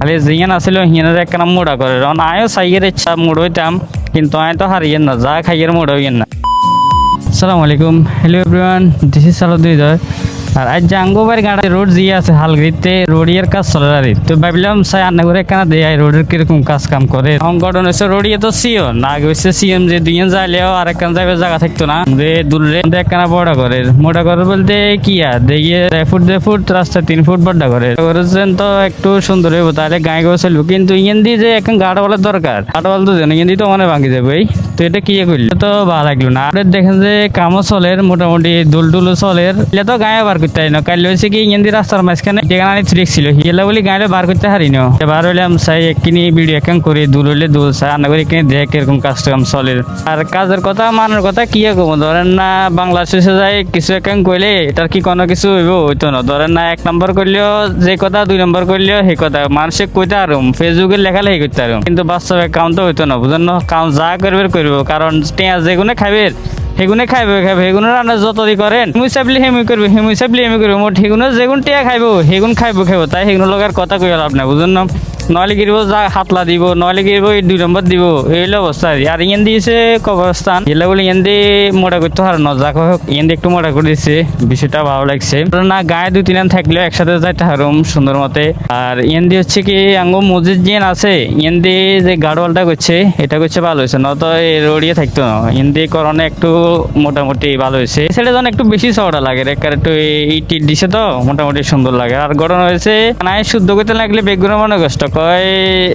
খালি জিয়ান আসিল হিয়ানের একখানা মোড়া করে আয়ও সাইয়ের ইচ্ছা মোড় হইতাম কিন্তু আয় তো হারিয়েন না যা খাইয়ের মোড় হইয়েন না। আসসালামু আলাইকুম, hello everyone, this is Saluddin. আর আজ যে আঙ্গোবাড়ি গাড়ি রোড দিয়ে আছে হালগিতে রোডিয়ার কাজ চলে আরে তো ভাবলাম সাই আন্না করে কেন দেয় রোডের কিরকম কাজ কাম করে সংগঠন হচ্ছে রোডিয়ে তো সিও না আগে হচ্ছে সিএম যে দুইজন যাইলেও আর একখান যাবে জায়গা থাকতো না যে দূরে একখানা বড়া করে মোটা করে বলতে কি আর দেখিয়ে 2 ফুট রাস্তা 3 ফুট বড়া করে করেছেন তো একটু সুন্দর হইব তাহলে গায়ে গো চলবো কিন্তু ইয়েন দিয়ে যে এখন গাড়ওয়ালার দরকার গাড়ওয়াল তো জানো ইয়েন দিয়ে তো মনে ভাঙি যাবে তো এটা কি করলো তো ভালো লাগলো না। আর দেখেন যে কামও চলের মোটামুটি দুলটুলো চলের এটা তো গায়ে বার করতে পারি না কাল হয়েছে কি ইয়েন দিয়ে রাস্তার মাঝখানে যেখানে ট্রিক ছিল হিলা বলি গায়ে বার করতে হারি না এবার হইলাম চাই একখিনি ভিডিও একখান করে দুল হইলে দুল চাই রান্না করে এখানে দেখ এরকম কাজটা চলের। আর কাজের কথা মানের কথা কি কমো ধরেন না বাংলাদেশে যায় কিছু একখান কইলে এটার কি কোনো কিছু হইব হইতো না ধরেন না 1 নম্বর করলেও যে কথা 2 নম্বর করলেও সেই কথা মানুষে কইতে আরম ফেসবুকে লেখালেখি করতে আরম কিন্তু বাস্তবে কাম তো হইতো না বুঝেন না কাম যা করবে করবো কারণ টেঁয়া যেগুলো খাইবে সেগুনে খাইবে সেগুলো রান্না যতদি করেন হেমু চাপলি হেমি করবে হেমু চাপলি হেমি করবে মোট সেগুলো যেগুন টেয়া খাইব সেগুন খাইব তাই সেগুলো লগার কথা কই লাভ নাই বুঝেন না নইলে গিরব যা হাতলা দিব নইলে গিরব 2 নম্বর দিব এই অবস্থা আর ইয়েন দিয়েছে কবরস্থান এলে বলে ইয়েন দিয়ে মোটা করতে পারে না যা হোক ইয়েন দিয়ে একটু মোটা করে দিচ্ছে বিষয়টা ভালো লাগছে না গায়ে 2-3 আন থাকলেও একসাথে যাইতে হারুম সুন্দর মতে। আর ইয়েন দিয়ে হচ্ছে কি আঙ্গ মসজিদ জিয়ান আছে ইয়েন দিয়ে যে গাড়ওয়ালটা করছে এটা করছে ভালো হয়েছে নয়তো রড়িয়ে থাকতো না ইয়েন দিয়ে করণে একটু মোটামুটি ভালো হয়েছে সেটা যেন একটু বেশি চওড়া লাগে একবার একটু ইটি দিছে তো মোটামুটি সুন্দর লাগে। আর গঠন হয়েছে নাই শুদ্ধ করতে লাগলে বেগুনের মনে কষ্ট কয়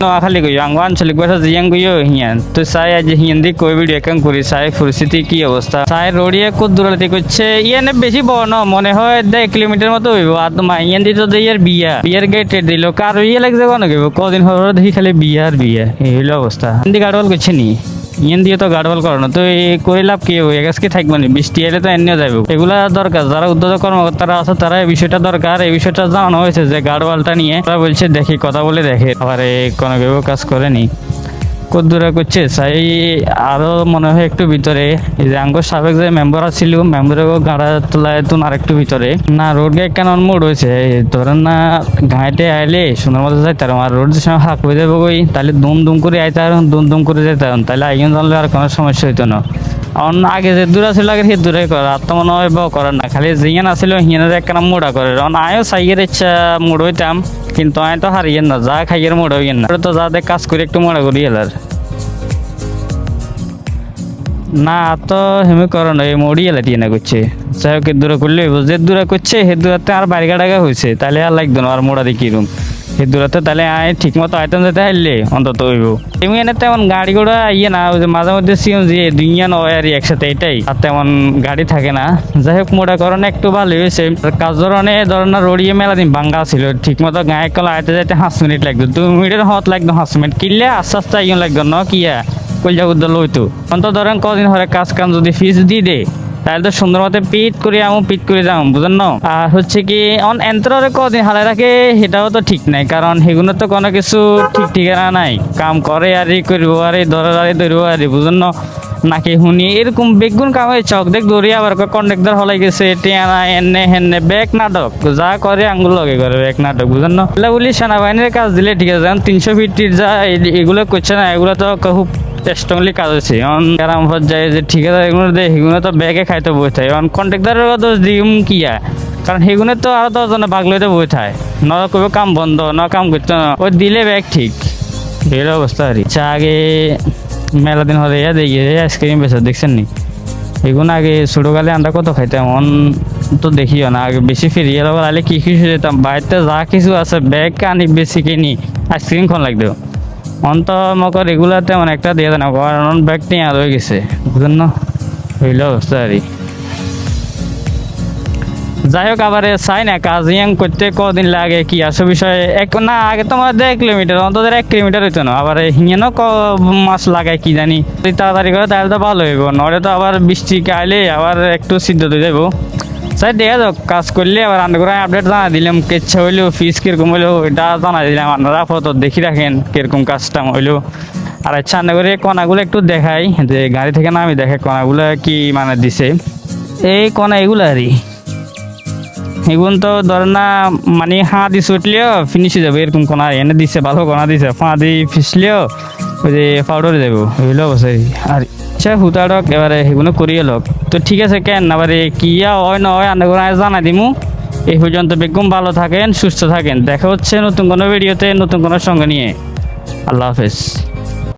নোয়াখালী গইও আঙ্গ আঞ্চলিক ভাষা জিয়াং গইও হিয়ান তো চাই আজ হিয়ান দিয়ে কই ভিডিও একাং করি চাই পরিস্থিতি কি অবস্থা চাই রড়িয়ে কত দূরাতে করছে ইয়ানে বেশি বড় ন মনে হয় 1 কিলোমিটার মতো হইব আর তোমার ইয়ান দিয়ে তো ইয়ার বিয়ার গেটে দিল কার ইয়ে লাগছে কোনো কেব কদিন হলো দেখি খালি বিয়া এই হইলো অবস্থা হিন্দি গাড়ওয়াল করছে নি ইয়েন দিয়ে তো গাড়ওয়াল করানো তো এই করে লাভ কি হয়ে গেছে থাকবে না বৃষ্টি এলে তো এমনিও যাবে এগুলা দরকার যারা উদ্যোগ কর্মকর্তারা আছে তারা এই বিষয়টা দরকার এই বিষয়টা জানানো হয়েছে যে গাড়ওয়ালটা নিয়ে তারা বলছে দেখি কথা বলে দেখে আবার কোনো কেউ কাজ করেনি কদ্দুরা করছে চাই আরো মনে হয় একটু ভিতরে এই যে আঙ্গ সাবেক যে মেম্বার ছিল মেম্বারের গাড়া তোলায় তো আর একটু ভিতরে না রোড গায়ে কেন মোড় হয়েছে ধরেন না ঘাটে আইলে সুন্দর মতো যাইতে আর রোড যে সময় হাঁক হয়ে যাবো কই তাহলে দুম করে আইতে আর দুম করে যেতে তাহলে আইন জানলে আর কোনো সমস্যা হইতো না অন আগে যে দূর আছিল আগে সে দূরে করে আর তো মনে হয় বা করার না খালি জিয়ান আসিল হিয়ানের একখানা মোড়া করে আয়ও সাইয়ের ইচ্ছা মোড় হইতাম কিন্তু আয় তো হারিয়েন না যা খাইয়ের মোড় হইয়েন না তো যাদের কাজ করে একটু মোড়া করি এলার না তো হেমি করো না এই মরি এলা দিয়ে না করছে যাই হোক দূরে করলে যে দূরে করছে সে দূরাতে আর বাড়ি গাড়াগা হয়েছে তাহলে আর লাগতো না আর মোড়া দেখি রুম সে দূরাতে তাহলে আয় ঠিক মতো আইটেম যেতে হারলে অন্তত হইব এমনি এনে তেমন গাড়ি ঘোড়া ইয়ে না ওই যে মাঝে মধ্যে সিএম যে দুইয়া নয় আর একসাথে এটাই আর তেমন গাড়ি থাকে না যাই হোক মোড়া করণে একটু ভালো হয়েছে কাজ ধরনে ধরেন না রড়িয়ে মেলা দিন ভাঙ্গা ছিল ঠিক মতো গায়ে কলা আইতে যাইতে 5 মিনিট লাগতো 2 মিনিটের হত লাগতো 5 মিনিট কিনলে আস্তে আস্তে ইয়ে লাগতো ন কিয়া কইলা উদ্দল হইতো অন্ত ধরেন কদিন হরে কাজ কাম যদি ফিস দিয়ে দে তাহলে তো সুন্দর মতো পিট করে পিট করে যাও বুঝেন না। আর হচ্ছে কি অন এন্তরে কদিন হালে রাখে সেটাও তো ঠিক নাই কারণ সেগুলো তো কোনো কিছু ঠিক ঠিকানা নাই কাম করে আর করবো আর ধরার আর ধরবো আর বুঝেন না নাকি শুনি এরকম বেগুন কাম হয়ে চক দেখ দৌড়িয়ে আবার কন্ডাক্টর হলাই গেছে টেনা এনে হেনে ব্যাগ নাটক যা করে আঙ্গুল লগে করে ব্যাগ নাটক বুঝেন না এগুলো বলি সেনাবাহিনীর কাজ দিলে ঠিক আছে 300 ফিট যা এগুলো করছে না এগুলো তো খুব স্ট্রংলি কাজ হচ্ছে গ্রাম পর্যায়ে যে ঠিক আছে এগুলো দেয় সেগুলো তো ব্যাগে খাইতে বই থাকে কারণ কন্ট্রাক্টরের দোষ দিম কিয়া কারণ সেগুলো তো আরো 10 জনে ভাগ লইতে বই থাকে ন করবে কাম বন্ধ ন কাম করতে না ওই দিলে ব্যাগ ঠিক এই অবস্থা আর আগে মেলা দিন হলে দেখি আইসক্রিম বেচা দেখছেন নি এগুলো আগে ছোটকালে আমরা কত খাইতাম অন তো দেখিও না আগে বেশি ফিরিয়ে আলে কি কিছু যেতাম বাড়িতে যা কিছু আছে ব্যাগ আনি বেশি কিনি আইসক্রিম খন লাগতো অন্ত মক রেগুলার তেমন একটা দিয়ে দেন কারণ ব্যাগ নিয়ে আর হয়ে গেছে বুঝলেন না হইল অবস্থা আর যাই হোক আবার চাই না কাজ ইয়াং করতে কদিন লাগে কি আসো বিষয়ে এক না আগে তোমার 1 কিলোমিটার অন্তত 1 কিলোমিটার হইতো না আবার হিঙেনও মাছ লাগায় কি জানি তাড়াতাড়ি করে তাহলে তো ভালো হইব নইলে তো আবার বৃষ্টি আইলে আবার একটু সিদ্ধ হয়ে যাবো চাই দেখা যাক কাজ করলে আবার রান্না করে আপডেট জানা দিলাম কেচ্ছা হইলেও ফিস কিরকম হইলেও এটা জানা দিলাম আপনারা ফটো দেখি রাখেন কিরকম কাজটা হইলেও। আর আচ্ছা রান্না করে কণাগুলো একটু দেখাই যে গাড়ি থেকে নামি দেখে কণাগুলো কি মানে দিছে এই কণা এগুলো আরই এগুন তো ধরেন না মানে হাঁ দিয়ে ছুটলেও ফিনিশ হয়ে যাবে, এরকম কোনা এনে দিছে ভালো কোনা দিছে, ফা দিয়ে ফিসলেও ওই যে পাউডারে যাবো এগুলো অবশ্যই। আর আচ্ছা হুতাড়ক এবারে সেগুলো করিয়ে লোক তো ঠিক আছে কেন এবারে কিয়া হয় না হয় আন্না করে জানাই দিমু। এই পর্যন্ত বেগম ভালো থাকেন, সুস্থ থাকেন, দেখা হচ্ছে নতুন কোনো ভিডিওতে নতুন কোনো সঙ্গে নিয়ে। আল্লাহ হাফেজ।